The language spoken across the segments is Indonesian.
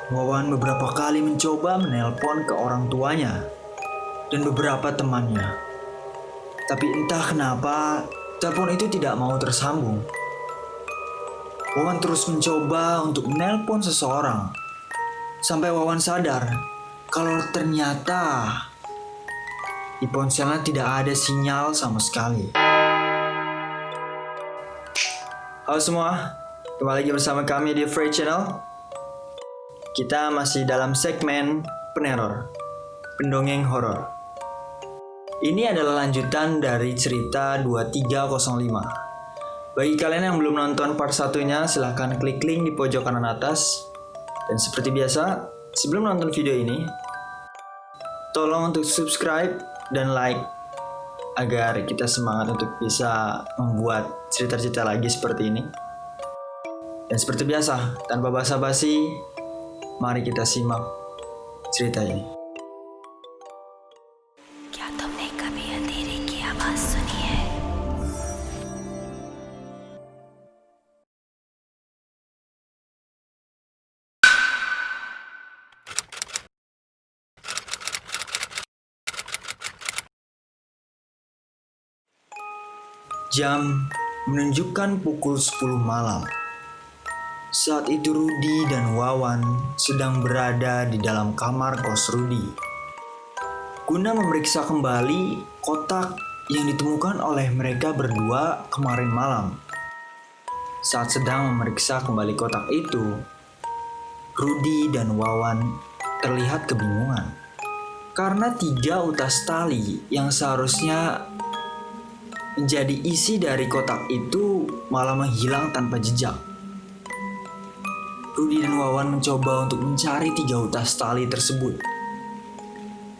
Wawan beberapa kali mencoba menelpon ke orang tuanya dan beberapa temannya. Tapi entah kenapa, telepon itu tidak mau tersambung. Wawan terus mencoba untuk menelpon seseorang, sampai Wawan sadar kalau ternyata di ponselnya tidak ada sinyal sama sekali. Halo semua, kembali lagi bersama kami di Free Channel. Kita masih dalam segmen peneror, pendongeng horor. Ini adalah lanjutan dari cerita 2305. Bagi kalian yang belum nonton part satunya, silahkan klik link di pojok kanan atas. Dan seperti biasa, sebelum nonton video ini, tolong untuk subscribe dan like agar kita semangat untuk bisa membuat cerita-cerita lagi seperti ini. Dan seperti biasa, tanpa basa-basi, mari kita simak cerita ini. क्या तुमने कभी अंधेरे की आवाज सुनी है? Jam menunjukkan pukul 10 malam. Saat itu Rudi dan Wawan sedang berada di dalam kamar kos Rudi guna memeriksa kembali kotak yang ditemukan oleh mereka berdua kemarin malam. Saat sedang memeriksa kembali kotak itu, Rudi dan Wawan terlihat kebingungan karena 3 utas tali yang seharusnya menjadi isi dari kotak itu malah menghilang tanpa jejak. Rudi dan Wawan mencoba untuk mencari 3 utas tali tersebut.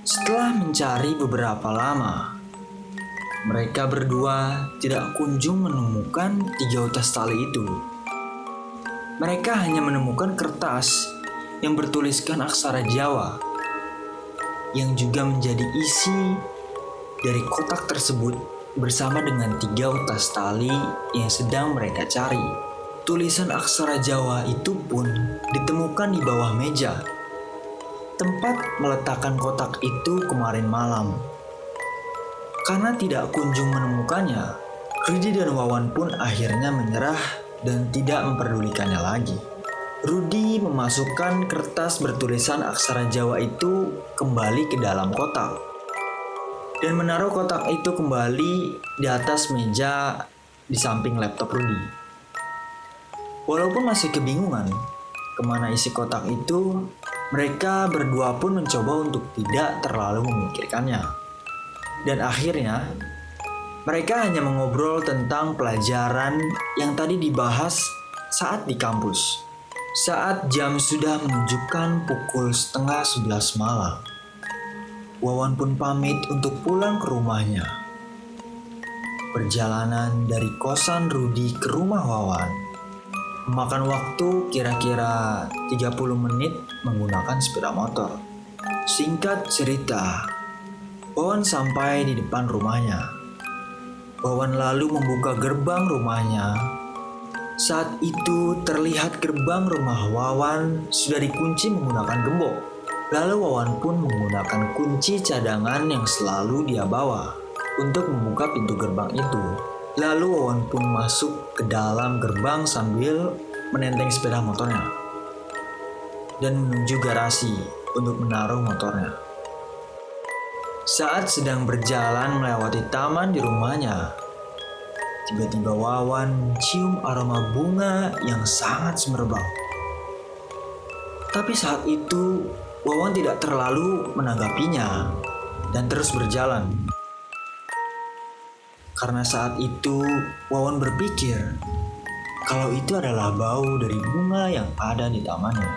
Setelah mencari beberapa lama, mereka berdua tidak kunjung menemukan 3 utas tali itu. Mereka hanya menemukan kertas yang bertuliskan aksara Jawa, yang juga menjadi isi dari kotak tersebut bersama dengan 3 utas tali yang sedang mereka cari. Tulisan aksara Jawa itu pun ditemukan di bawah meja, tempat meletakkan kotak itu kemarin malam. Karena tidak kunjung menemukannya, Rudi dan Wawan pun akhirnya menyerah dan tidak memperdulikannya lagi. Rudi memasukkan kertas bertulisan aksara Jawa itu kembali ke dalam kotak dan menaruh kotak itu kembali di atas meja di samping laptop Rudi. Walaupun masih kebingungan kemana isi kotak itu, mereka berdua pun mencoba untuk tidak terlalu memikirkannya. Dan akhirnya, mereka hanya mengobrol tentang pelajaran yang tadi dibahas saat di kampus. Saat jam sudah menunjukkan pukul 10:30 malam, Wawan pun pamit untuk pulang ke rumahnya. Perjalanan dari kosan Rudi ke rumah Wawan memakan waktu kira-kira 30 menit menggunakan sepeda motor. Singkat cerita, Wawan sampai di depan rumahnya. Wawan lalu membuka gerbang rumahnya. Saat itu terlihat gerbang rumah Wawan sudah dikunci menggunakan gembok. Lalu Wawan pun menggunakan kunci cadangan yang selalu dia bawa untuk membuka pintu gerbang itu. Lalu Wawan pun masuk ke dalam gerbang sambil menenteng sepeda motornya dan menuju garasi untuk menaruh motornya. Saat sedang berjalan melewati taman di rumahnya, tiba-tiba Wawan mencium aroma bunga yang sangat semerbak. Tapi saat itu Wawan tidak terlalu menanggapinya dan terus berjalan. Karena saat itu Wawan berpikir kalau itu adalah bau dari bunga yang ada di tamannya.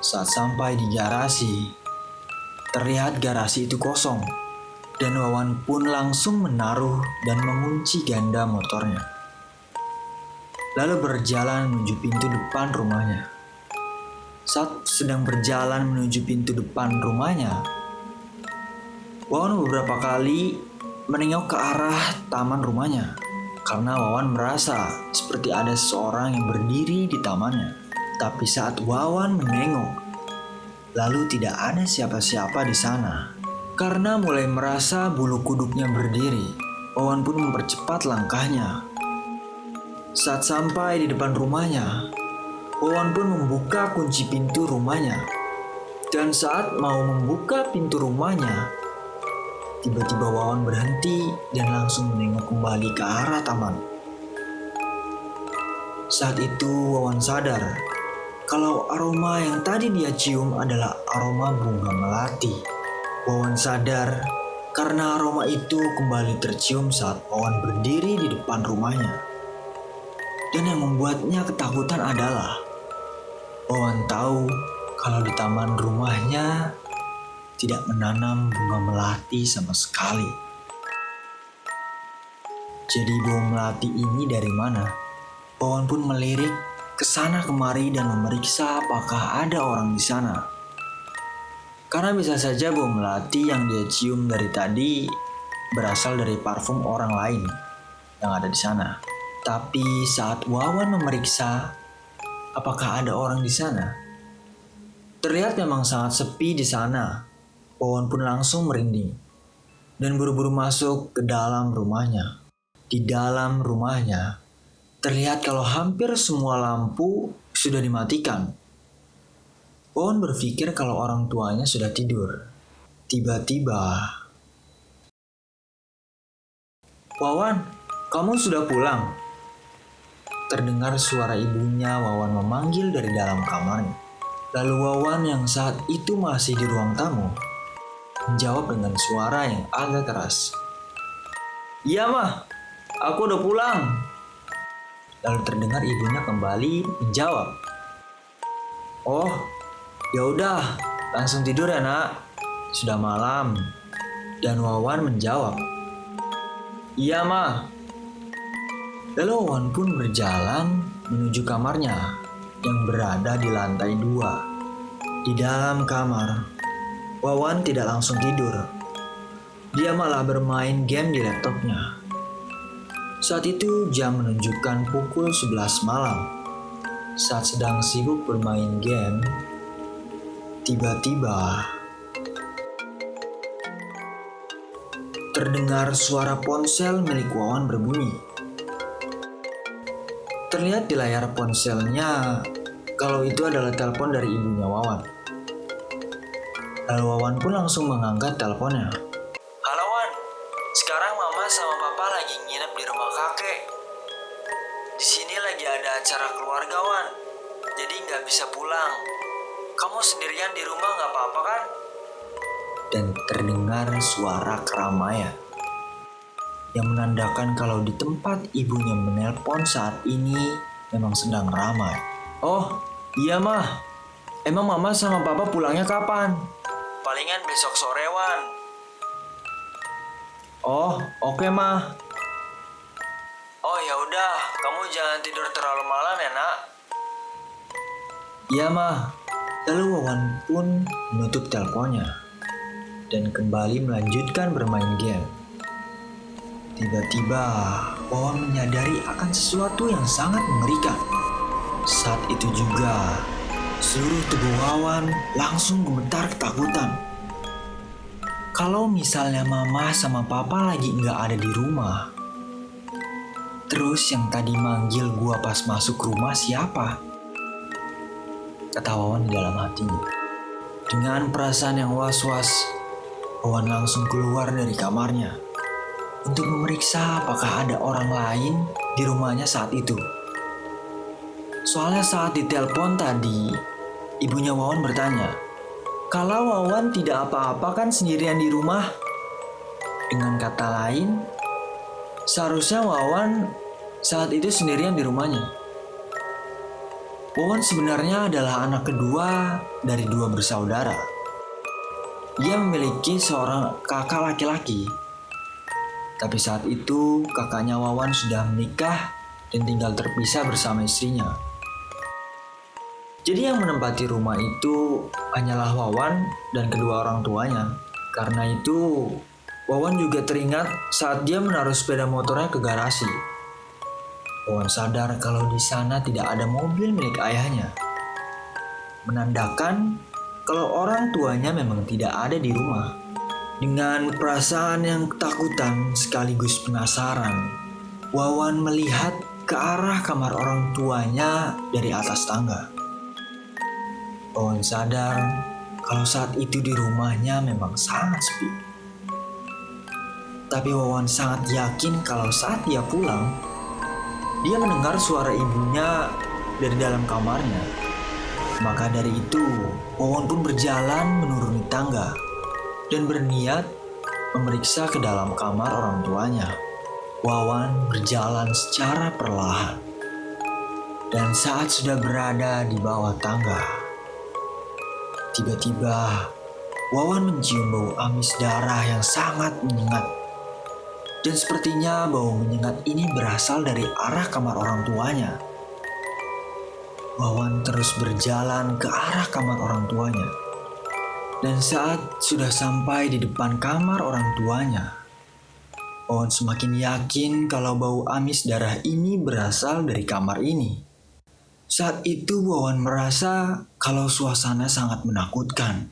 Saat sampai di garasi, terlihat garasi itu kosong dan Wawan pun langsung menaruh dan mengunci ganda motornya. Lalu berjalan menuju pintu depan rumahnya. Saat sedang berjalan menuju pintu depan rumahnya, Wawan beberapa kali menengok ke arah taman rumahnya karena Wawan merasa seperti ada seseorang yang berdiri di tamannya. Tapi saat Wawan menengok, lalu tidak ada siapa-siapa di sana. Karena mulai merasa bulu kuduknya berdiri, Wawan pun mempercepat langkahnya. Saat sampai di depan rumahnya, Wawan pun membuka kunci pintu rumahnya. Dan saat mau membuka pintu rumahnya, tiba-tiba Wawan berhenti dan langsung menengok kembali ke arah taman. Saat itu Wawan sadar kalau aroma yang tadi dia cium adalah aroma bunga melati. Wawan sadar karena aroma itu kembali tercium saat Wawan berdiri di depan rumahnya. Dan yang membuatnya ketakutan adalah Wawan tahu kalau di taman rumahnya tidak menanam bunga melati sama sekali. Jadi bunga melati ini dari mana? Wawan pun melirik ke sana kemari dan memeriksa apakah ada orang di sana. Karena bisa saja bau melati yang dia cium dari tadi berasal dari parfum orang lain yang ada di sana. Tapi saat Wawan memeriksa apakah ada orang di sana, terlihat memang sangat sepi di sana. Wawan pun langsung merinding dan buru-buru masuk ke dalam rumahnya. Di dalam rumahnya terlihat kalau hampir semua lampu sudah dimatikan. Wawan berpikir kalau orang tuanya sudah tidur. Tiba-tiba, "Wawan, kamu sudah pulang?" Terdengar suara ibunya Wawan memanggil dari dalam kamarnya. Lalu Wawan yang saat itu masih di ruang tamu menjawab dengan suara yang agak keras. "Iya mah, aku udah pulang." Lalu terdengar ibunya kembali menjawab, "Oh, ya udah, langsung tidur ya nak, sudah malam." Dan Wawan menjawab, "Iya mah." Lalu Wawan pun berjalan menuju kamarnya yang berada di lantai 2. Di dalam kamar, Wawan tidak langsung tidur. Dia malah bermain game di laptopnya. Saat itu jam menunjukkan pukul 11 malam. Saat sedang sibuk bermain game, tiba-tiba terdengar suara ponsel milik Wawan berbunyi. Terlihat di layar ponselnya kalau itu adalah telepon dari ibunya Wawan. Lalu Wawan pun langsung mengangkat teleponnya. "Halo Wan, sekarang mama sama papa lagi nginep di rumah kakek. Di sini lagi ada acara keluarga Wan, jadi nggak bisa pulang. Kamu sendirian di rumah nggak apa-apa kan?" Dan terdengar suara keramaian yang menandakan kalau di tempat ibunya menelpon saat ini memang sedang ramai. "Oh, iya mah. Emang mama sama papa pulangnya kapan?" "Palingan besok sore Wan." "Oh, oke mah." "Oh ya udah, kamu jangan tidur terlalu malam ya nak." "Iya mah." Lalu Wawan pun menutup teleponnya dan kembali melanjutkan bermain game. Tiba-tiba Wawan menyadari akan sesuatu yang sangat mengerikan. Saat itu juga seluruh tubuh Wawan langsung gemetar ketakutan. Kalau misalnya mama sama papa lagi nggak ada di rumah, terus yang tadi manggil gua pas masuk rumah siapa? Kata Wawan di dalam hatinya. Dengan perasaan yang was-was, Wawan langsung keluar dari kamarnya untuk memeriksa apakah ada orang lain di rumahnya saat itu. Soalnya saat ditelepon tadi, ibunya Wawan bertanya, kalau Wawan tidak apa-apa kan sendirian di rumah? Dengan kata lain, seharusnya Wawan saat itu sendirian di rumahnya. Wawan sebenarnya adalah anak kedua dari 2 bersaudara. Dia memiliki seorang kakak laki-laki. Tapi saat itu kakaknya Wawan sudah menikah dan tinggal terpisah bersama istrinya. Jadi yang menempati rumah itu hanyalah Wawan dan kedua orang tuanya. Karena itu Wawan juga teringat saat dia menaruh sepeda motornya ke garasi. Wawan sadar kalau di sana tidak ada mobil milik ayahnya. menandakan kalau orang tuanya memang tidak ada di rumah. Dengan perasaan yang ketakutan sekaligus penasaran, Wawan melihat ke arah kamar orang tuanya dari atas tangga. Wawan sadar kalau saat itu di rumahnya memang sangat sepi. Tapi Wawan sangat yakin kalau saat dia pulang, dia mendengar suara ibunya dari dalam kamarnya. Maka dari itu, Wawan pun berjalan menuruni tangga dan berniat memeriksa ke dalam kamar orang tuanya. Wawan berjalan secara perlahan. Dan saat sudah berada di bawah tangga, tiba-tiba Wawan mencium bau amis darah yang sangat menyengat. Dan sepertinya bau menyengat ini berasal dari arah kamar orang tuanya. Wawan terus berjalan ke arah kamar orang tuanya. Dan saat sudah sampai di depan kamar orang tuanya, Wawan semakin yakin kalau bau amis darah ini berasal dari kamar ini. Saat itu Wawan merasa kalau suasana sangat menakutkan.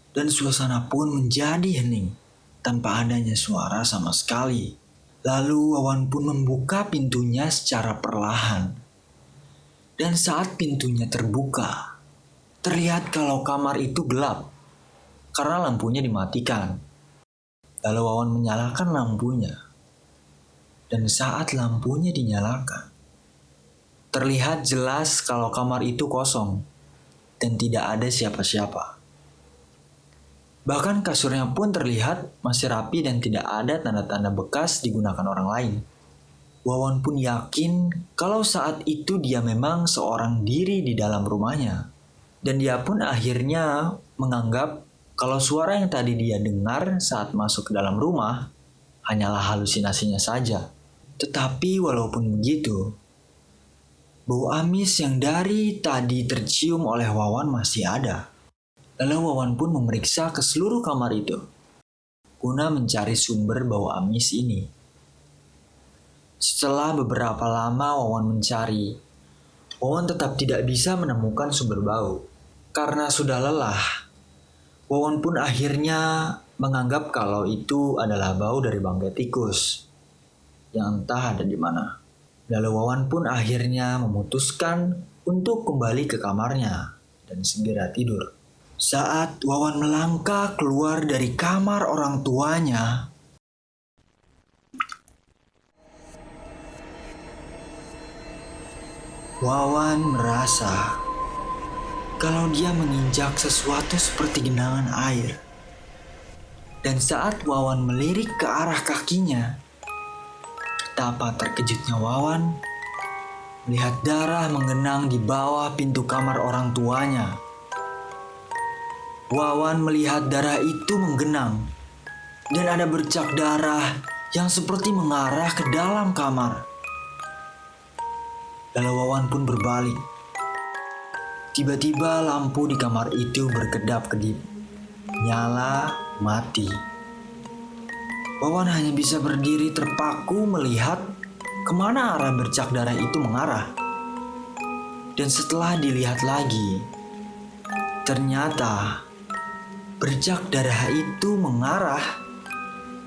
Dan suasana pun menjadi hening tanpa adanya suara sama sekali. Lalu Wawan pun membuka pintunya secara perlahan. Dan saat pintunya terbuka, terlihat kalau kamar itu gelap karena lampunya dimatikan. Lalu Wawan menyalakan lampunya. Dan saat lampunya dinyalakan, terlihat jelas kalau kamar itu kosong dan tidak ada siapa-siapa. Bahkan kasurnya pun terlihat masih rapi dan tidak ada tanda-tanda bekas digunakan orang lain. Wawan pun yakin kalau saat itu dia memang seorang diri di dalam rumahnya. Dan dia pun akhirnya menganggap kalau suara yang tadi dia dengar saat masuk ke dalam rumah hanyalah halusinasinya saja. Tetapi walaupun begitu, bau amis yang dari tadi tercium oleh Wawan masih ada. Lalu Wawan pun memeriksa ke seluruh kamar itu guna mencari sumber bau amis ini. Setelah beberapa lama Wawan mencari, Wawan tetap tidak bisa menemukan sumber bau. Karena sudah lelah, Wawan pun akhirnya menganggap kalau itu adalah bau dari bangkai tikus yang entah ada di mana. Lalu Wawan pun akhirnya memutuskan untuk kembali ke kamarnya dan segera tidur. Saat Wawan melangkah keluar dari kamar orang tuanya, Wawan merasa kalau dia menginjak sesuatu seperti genangan air. Dan saat Wawan melirik ke arah kakinya, betapa terkejutnya Wawan melihat darah menggenang di bawah pintu kamar orang tuanya. Wawan melihat darah itu menggenang dan ada bercak darah yang seperti mengarah ke dalam kamar. Lalu Wawan pun berbalik. Tiba-tiba lampu di kamar itu berkedap-kedip, nyala, mati. Wawan hanya bisa berdiri terpaku melihat kemana arah bercak darah itu mengarah. Dan setelah dilihat lagi, ternyata bercak darah itu mengarah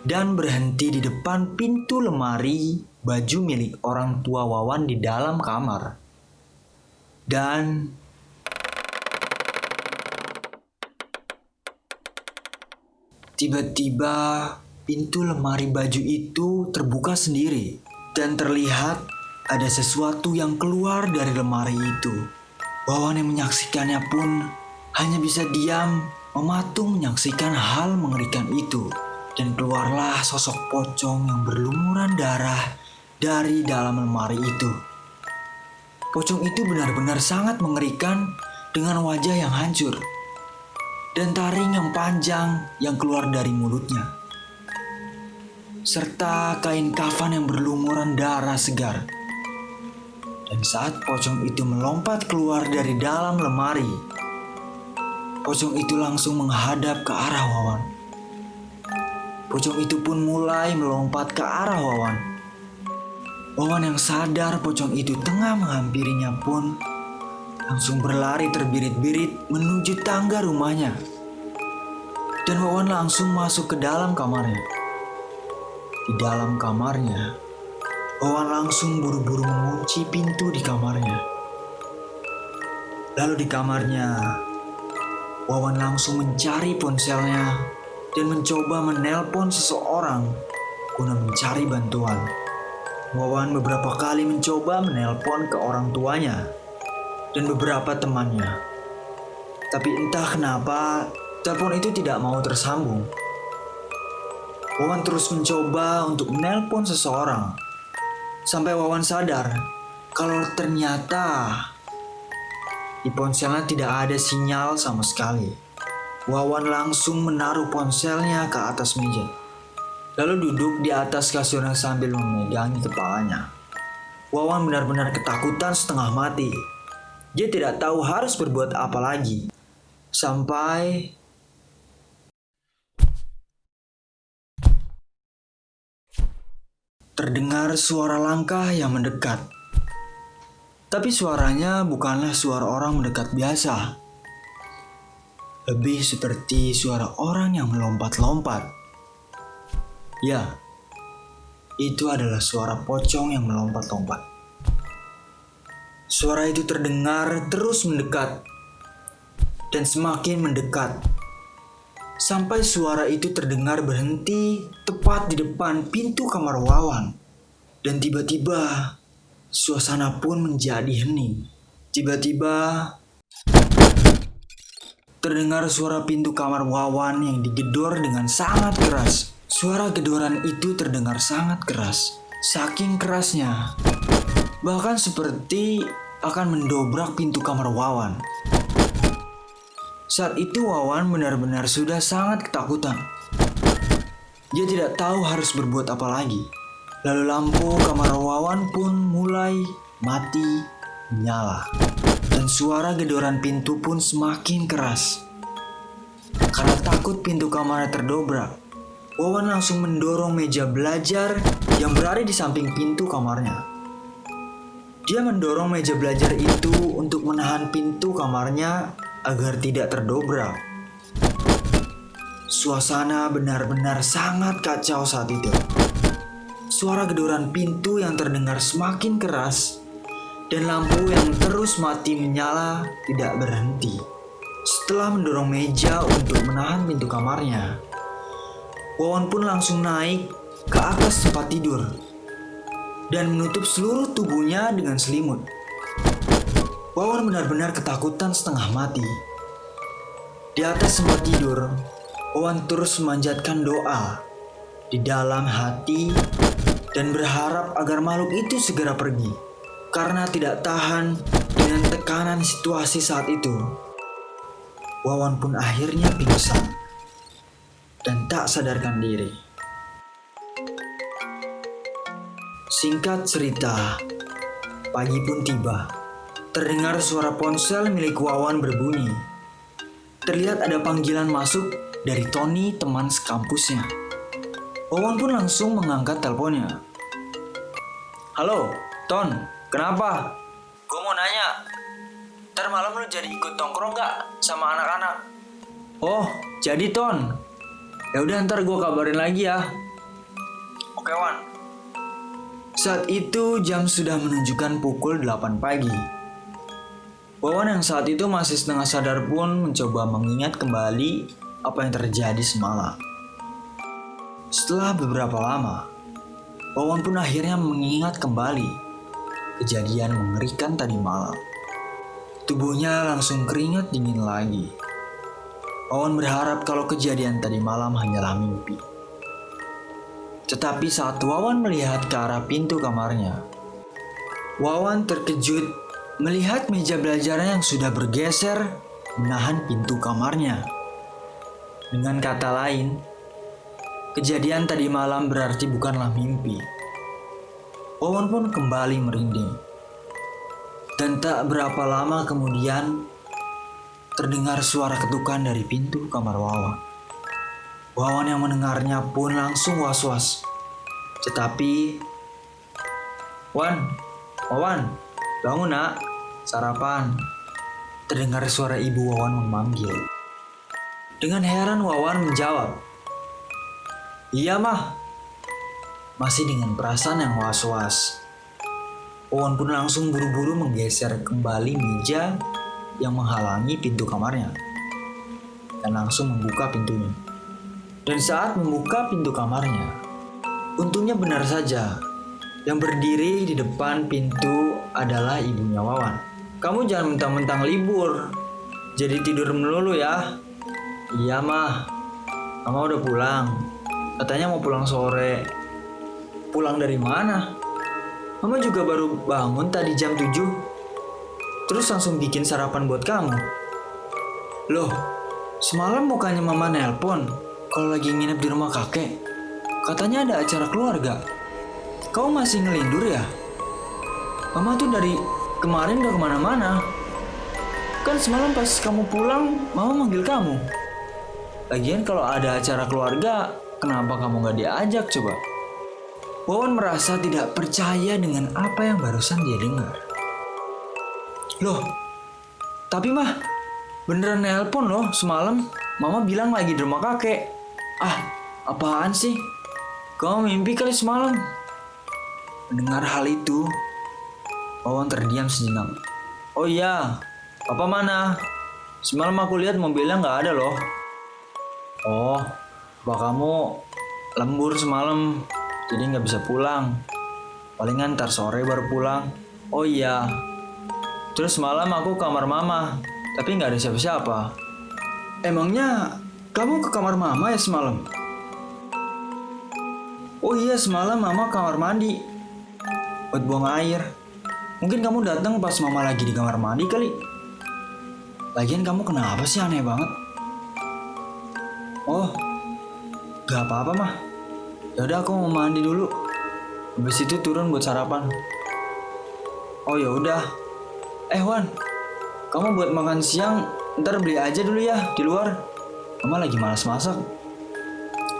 dan berhenti di depan pintu lemari baju milik orang tua Wawan di dalam kamar. Dan tiba-tiba pintu lemari baju itu terbuka sendiri dan terlihat ada sesuatu yang keluar dari lemari itu. Wawan yang menyaksikannya pun hanya bisa diam mematung menyaksikan hal mengerikan itu. Dan keluarlah sosok pocong yang berlumuran darah dari dalam lemari itu. Pocong itu benar-benar sangat mengerikan dengan wajah yang hancur dan taring yang panjang yang keluar dari mulutnya, serta kain kafan yang berlumuran darah segar. Dan saat pocong itu melompat keluar dari dalam lemari, pocong itu langsung menghadap ke arah Wawan. Pocong itu pun mulai melompat ke arah Wawan. Wawan yang sadar pocong itu tengah menghampirinya pun langsung berlari terbirit-birit menuju tangga rumahnya. Dan Wawan langsung masuk ke dalam kamarnya. Di dalam kamarnya, Wawan langsung buru-buru mengunci pintu di kamarnya. Lalu di kamarnya, Wawan langsung mencari ponselnya dan mencoba menelpon seseorang guna mencari bantuan. Wawan beberapa kali mencoba menelpon ke orang tuanya dan beberapa temannya. Tapi entah kenapa, telepon itu tidak mau tersambung. Wawan terus mencoba untuk menelpon seseorang. Sampai Wawan sadar kalau ternyata di ponselnya tidak ada sinyal sama sekali. Wawan langsung menaruh ponselnya ke atas meja. Lalu duduk di atas kasurnya sambil memegangi kepalanya. Wawan benar-benar ketakutan setengah mati. Dia tidak tahu harus berbuat apa lagi. Sampai terdengar suara langkah yang mendekat. Tapi suaranya bukanlah suara orang mendekat biasa. Lebih seperti suara orang yang melompat-lompat. Ya, itu adalah suara pocong yang melompat-lompat. Suara itu terdengar terus mendekat dan semakin mendekat. Sampai suara itu terdengar berhenti tepat di depan pintu kamar Wawan. Dan tiba-tiba suasana pun menjadi hening. Tiba-tiba terdengar suara pintu kamar Wawan yang digedor dengan sangat keras. Suara gedoran itu terdengar sangat keras. Saking kerasnya, bahkan seperti akan mendobrak pintu kamar Wawan. Saat itu Wawan benar-benar sudah sangat ketakutan. Dia tidak tahu harus berbuat apa lagi. Lalu lampu kamar Wawan pun mulai mati menyala. Dan suara gedoran pintu pun semakin keras. Karena takut pintu kamarnya terdobrak, Wawan langsung mendorong meja belajar yang berada di samping pintu kamarnya. Dia mendorong meja belajar itu untuk menahan pintu kamarnya agar tidak terdobrak. Suasana benar-benar sangat kacau saat itu. Suara gedoran pintu yang terdengar semakin keras dan lampu yang terus mati menyala tidak berhenti. Setelah mendorong meja untuk menahan pintu kamarnya, Wawan pun langsung naik ke atas tempat tidur dan menutup seluruh tubuhnya dengan selimut. Wawan benar-benar ketakutan setengah mati. Di atas tempat tidur, Wawan terus memanjatkan doa di dalam hati dan berharap agar makhluk itu segera pergi. Karena tidak tahan dengan tekanan situasi saat itu, Wawan pun akhirnya pingsan dan tak sadarkan diri. Singkat cerita, pagi pun tiba. Terdengar suara ponsel milik Wawan berbunyi. Terlihat ada panggilan masuk dari Tony, teman sekampusnya. Wawan pun langsung mengangkat teleponnya. Halo, Ton, kenapa? Gue mau nanya, ntar malam lu jadi ikut nongkrong gak sama anak-anak? Oh, jadi Ton. Ya udah ntar gue kabarin lagi ya. Oke Wan. Saat itu jam sudah menunjukkan pukul 8 pagi. Wawan yang saat itu masih setengah sadar pun mencoba mengingat kembali apa yang terjadi semalam. Setelah beberapa lama, Wawan pun akhirnya mengingat kembali kejadian mengerikan tadi malam. Tubuhnya langsung keringat dingin lagi. Wawan berharap kalau kejadian tadi malam hanyalah mimpi. Tetapi saat Wawan melihat ke arah pintu kamarnya, Wawan terkejut melihat meja belajarnya yang sudah bergeser menahan pintu kamarnya. Dengan kata lain, kejadian tadi malam berarti bukanlah mimpi. Wawan pun kembali merinding. Dan tak berapa lama kemudian, terdengar suara ketukan dari pintu kamar Wawan. Wawan yang mendengarnya pun langsung was-was. Tetapi, Wawan, bangun nak, sarapan. terdengar suara ibu Wawan memanggil. Dengan heran Wawan menjawab, "Iya mah." Masih dengan perasaan yang was-was. Wawan pun langsung buru-buru menggeser kembali meja yang menghalangi pintu kamarnya. Dan langsung membuka pintunya. Dan saat membuka pintu kamarnya, untungnya benar saja, yang berdiri di depan pintu adalah ibunya Wawan. "Kamu jangan mentang-mentang libur, jadi tidur melulu ya." "Iya mah, mama udah pulang. Katanya mau pulang sore." "Pulang dari mana?" "Mama juga baru bangun tadi jam 7. Terus langsung bikin sarapan buat kamu." "Loh, semalam bukannya mama nelpon kalau lagi nginep di rumah kakek? Katanya ada acara keluarga. Kau masih ngelindur ya? Mama tuh dari kemarin udah kemana-mana. Kan semalam pas kamu pulang, mama manggil kamu. Lagian kalau ada acara keluarga, kenapa kamu gak diajak coba?" Wawan merasa tidak percaya dengan apa yang barusan dia dengar. "Loh, tapi mah beneran nelpon loh semalam. Mama bilang lagi di rumah kakek." "Ah, apaan sih? Kamu mimpi kali semalam." Mendengar hal itu, Wawan terdiam sejenak. "Oh iya, papa mana? Semalam aku lihat mobilnya nggak ada loh." "Oh, papa kamu lembur semalam, jadi nggak bisa pulang. Palingan ntar sore baru pulang." "Oh iya. Terus semalam aku ke kamar mama, tapi nggak ada siapa-siapa." "Emangnya kamu ke kamar mama ya semalam?" "Oh iya, semalam mama kamar mandi buat buang air. Mungkin kamu datang pas mama lagi di kamar mandi kali. Lagian kamu kenapa sih, aneh banget?" "Oh, gak apa-apa mah. Yaudah aku mau mandi dulu. Habis itu turun buat sarapan." "Oh ya udah. Wan, kamu buat makan siang ntar beli aja dulu ya di luar. Mama lagi malas masak.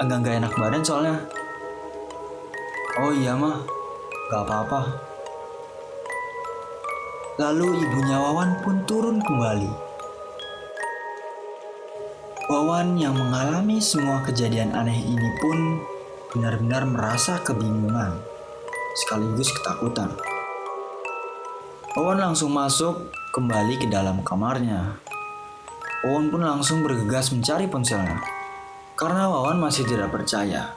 Agak gak enak badan soalnya." "Oh iya mah, gak apa-apa." Lalu ibunya Wawan pun turun kembali. Wawan yang mengalami semua kejadian aneh ini pun benar-benar merasa kebingungan, sekaligus ketakutan. Wawan langsung masuk kembali ke dalam kamarnya. Wawan pun langsung bergegas mencari ponselnya, karena Wawan masih tidak percaya.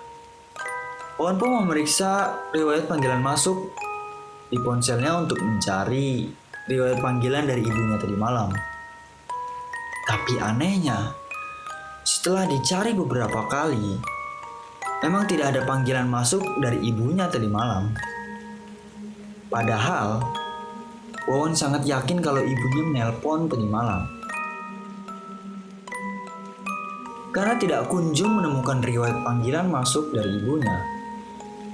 Wawan pun memeriksa riwayat panggilan masuk di ponselnya untuk mencari riwayat panggilan dari ibunya tadi malam. Tapi anehnya, setelah dicari beberapa kali, memang tidak ada panggilan masuk dari ibunya tadi malam. Padahal, Wawan sangat yakin kalau ibunya menelpon tadi malam. Karena tidak kunjung menemukan riwayat panggilan masuk dari ibunya,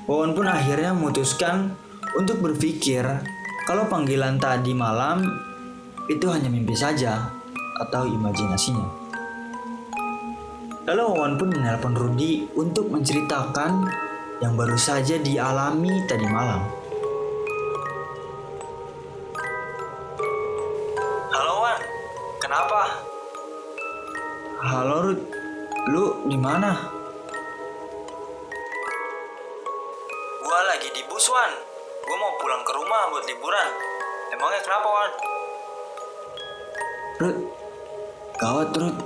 Wawan pun akhirnya memutuskan untuk berpikir kalau panggilan tadi malam itu hanya mimpi saja atau imajinasinya. Lalu Wawan pun menelpon Rudy untuk menceritakan yang baru saja dialami tadi malam. "Halo Wan, kenapa?" "Halo Rud, lu di mana?" "Gua lagi di bus Wan. Gua mau pulang ke rumah buat liburan. Emangnya kenapa Wan?" "Rud, gawat Rud.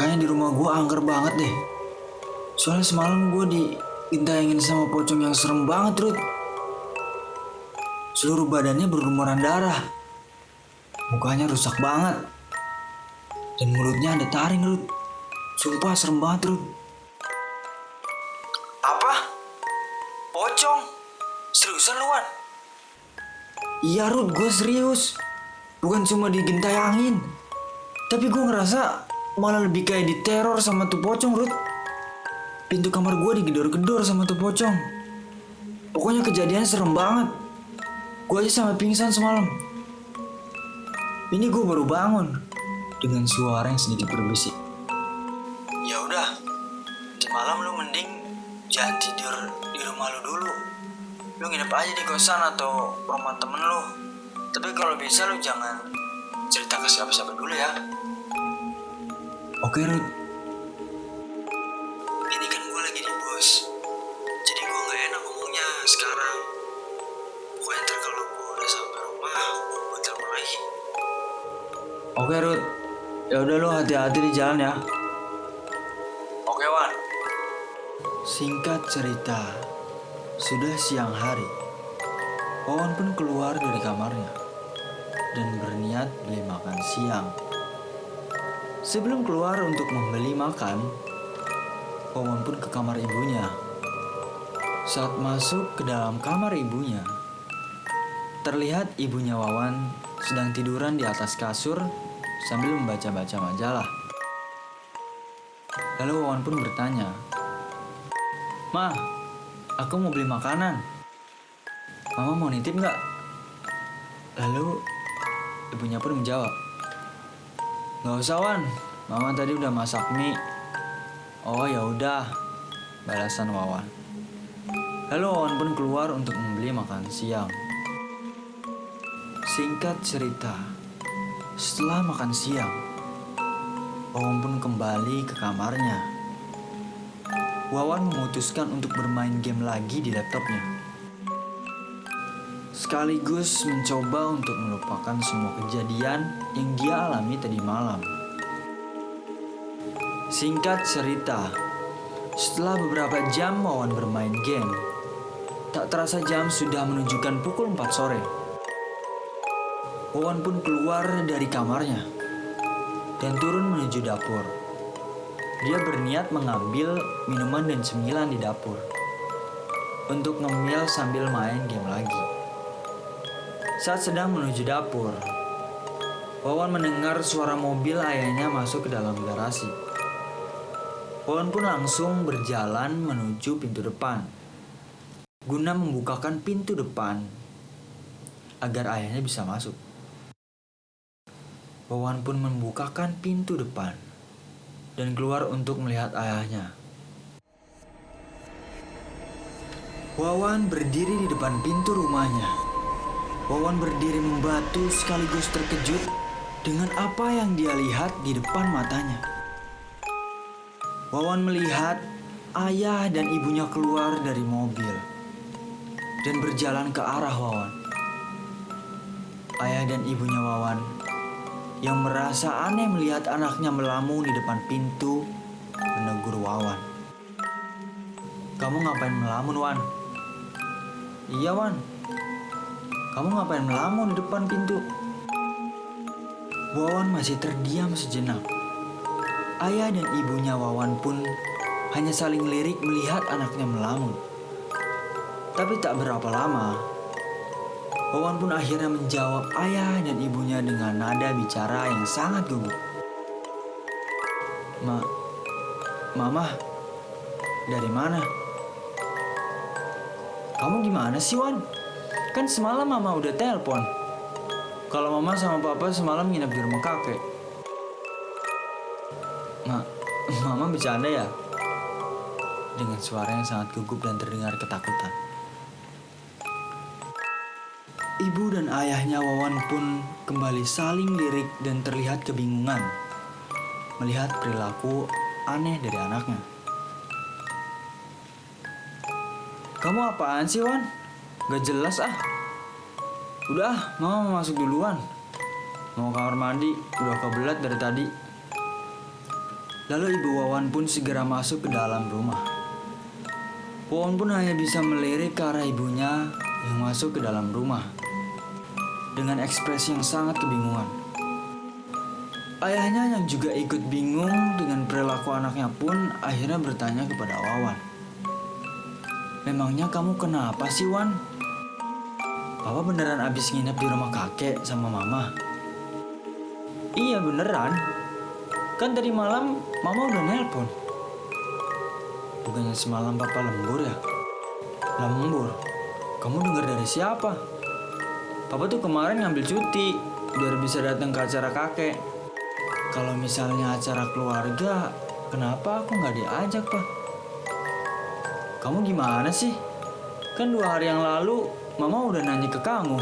Kayaknya di rumah gue angker banget deh. Soalnya semalam gue digintayangin sama pocong yang serem banget, Rud. Seluruh badannya berlumuran darah. Mukanya rusak banget. Dan mulutnya ada taring, Rud. Sumpah serem banget, Rud." "Apa? Pocong? Seriusan lu, Wan?" "Iya, Rud, gue serius. Bukan cuma digintayangin. Tapi gue ngerasa malah lebih kayak diteror sama tuh pocong, Rud. Pintu kamar gue digedor-gedor sama tuh pocong. Pokoknya kejadiannya serem banget. Gue aja sampai pingsan semalam. Ini gue baru bangun dengan suara yang sedikit berbisik." "Ya udah, di malam lu mending jangan tidur di rumah lu dulu. Lu nginep aja di kosan atau rumah temen lu. Tapi kalau bisa lu jangan cerita ke siapa-siapa dulu ya. Oke, Ruth. Ini kan gue lagi di bus, jadi gue gak enak ngomongnya sekarang. Pokoknya ntar kalau gue udah sampai rumah, gue telepon lagi. Oke, Ruth. Ya udah, lo hati-hati di jalan ya. Oke, Wan. Singkat cerita, sudah siang hari. Wawan pun keluar dari kamarnya dan berniat beli makan siang. Sebelum keluar untuk membeli makan, Wawan pun ke kamar ibunya. Saat masuk ke dalam kamar ibunya, terlihat ibunya Wawan sedang tiduran di atas kasur sambil membaca-baca majalah. Lalu Wawan pun bertanya, "Ma, aku mau beli makanan. Mama mau nitip nggak?" Lalu ibunya pun menjawab, "Nggak usah, Wan. Mama tadi udah masak mie." "Oh ya udah," balasan Wawan. Lalu Wawan pun keluar untuk membeli makan siang. Singkat cerita, setelah makan siang, Wawan pun kembali ke kamarnya. Wawan memutuskan untuk bermain game lagi di laptopnya, sekaligus mencoba untuk melupakan semua kejadian yang dia alami tadi malam. Singkat cerita, setelah beberapa jam Wawan bermain game, tak terasa jam sudah menunjukkan pukul 4 sore. Wawan pun keluar dari kamarnya dan turun menuju dapur. Dia berniat mengambil minuman dan cemilan di dapur untuk ngemil sambil main game lagi. Saat sedang menuju dapur, Wawan mendengar suara mobil ayahnya masuk ke dalam garasi. Wawan pun langsung berjalan menuju pintu depan guna membukakan pintu depan agar ayahnya bisa masuk. Wawan pun membukakan pintu depan dan keluar untuk melihat ayahnya. Wawan berdiri di depan pintu rumahnya. Wawan berdiri membatu sekaligus terkejut dengan apa yang dia lihat di depan matanya. Wawan melihat ayah dan ibunya keluar dari mobil dan berjalan ke arah Wawan. Ayah dan ibunya Wawan yang merasa aneh melihat anaknya melamun di depan pintu menegur Wawan. "Kamu ngapain melamun, Wan?" "Iya, Wan. Kamu ngapain melamun di depan pintu?" Wawan masih terdiam sejenak. Ayah dan ibunya Wawan pun hanya saling lirik melihat anaknya melamun. Tapi tak berapa lama, Wawan pun akhirnya menjawab ayah dan ibunya dengan nada bicara yang sangat gugup. Mama, dari mana? Kamu gimana sih, Wan? Kan semalam Mama udah telepon kalau Mama sama Papa semalam nginep di rumah kakek." Mama bercanda ya?" Dengan suara yang sangat gugup dan terdengar ketakutan. Ibu dan ayahnya Wawan pun kembali saling lirik dan terlihat kebingungan melihat perilaku aneh dari anaknya. "Kamu apaan sih, Wan? Gak jelas ah. Udah, Mama mau masuk duluan. Mau kamar mandi, udah kebelet dari tadi." Lalu ibu Wawan pun segera masuk ke dalam rumah. Wawan pun hanya bisa melirik ke arah ibunya yang masuk ke dalam rumah dengan ekspresi yang sangat kebingungan. Ayahnya yang juga ikut bingung dengan perilaku anaknya pun akhirnya bertanya kepada Wawan, "Memangnya kamu kenapa sih, Wan? Papa beneran abis nginep di rumah kakek sama Mama?" "Iya beneran. Kan tadi malam Mama udah nelpon." "Bukannya semalam Papa lembur ya?" "Lembur? Kamu dengar dari siapa?" "Papa tuh kemarin ngambil cuti biar bisa datang ke acara kakek. Kalau misalnya acara keluarga, kenapa aku nggak diajak, Pak?" "Kamu gimana sih? Kan 2 hari yang lalu Mama udah nanya ke kamu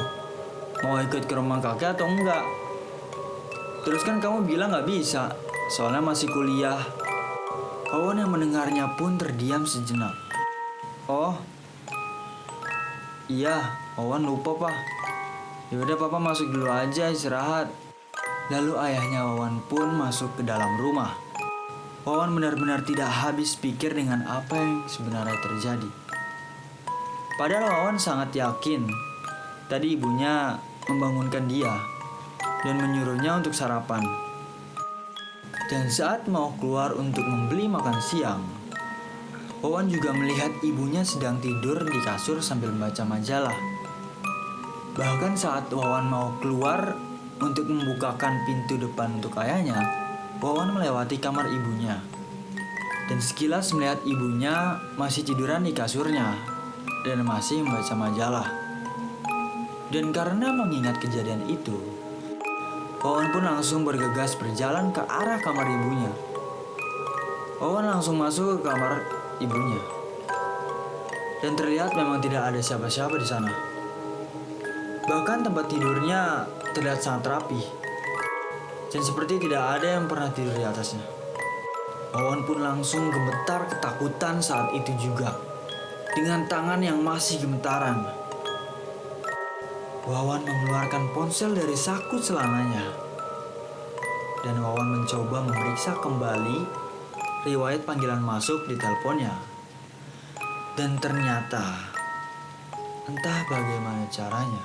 mau ikut ke rumah kakek atau enggak. Terus kan kamu bilang gak bisa, soalnya masih kuliah. Wawan yang mendengarnya pun terdiam sejenak. Oh, iya, Wawan lupa, Pak. Yaudah, Papa masuk dulu aja istirahat. Lalu ayahnya Wawan pun masuk ke dalam rumah. Wawan benar-benar tidak habis pikir dengan apa yang sebenarnya terjadi. Padahal Wawan sangat yakin tadi ibunya membangunkan dia dan menyuruhnya untuk sarapan. Dan saat mau keluar untuk membeli makan siang, Wawan juga melihat ibunya sedang tidur di kasur sambil membaca majalah. Bahkan saat Wawan mau keluar untuk membukakan pintu depan untuk ayahnya, Wawan melewati kamar ibunya. Dan sekilas melihat ibunya masih tiduran di kasurnya dan masih membaca majalah. Dan karena mengingat kejadian itu, Wawan pun langsung bergegas berjalan ke arah kamar ibunya. Wawan langsung masuk ke kamar ibunya. Dan terlihat memang tidak ada siapa-siapa di sana. Bahkan tempat tidurnya terlihat sangat rapi. Dan seperti tidak ada yang pernah tidur di atasnya. Wawan pun langsung gemetar ketakutan saat itu juga. Dengan tangan yang masih gemetaran, Wawan mengeluarkan ponsel dari saku celananya. Dan Wawan mencoba memeriksa kembali riwayat panggilan masuk di teleponnya. Dan ternyata, entah bagaimana caranya,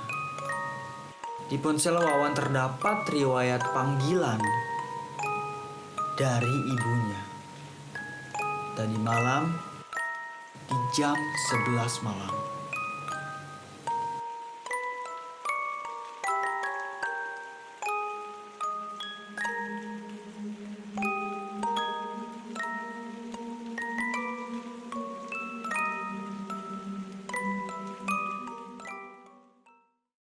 di ponsel Wawan terdapat riwayat panggilan dari ibunya. Tadi malam, di jam 11 malam.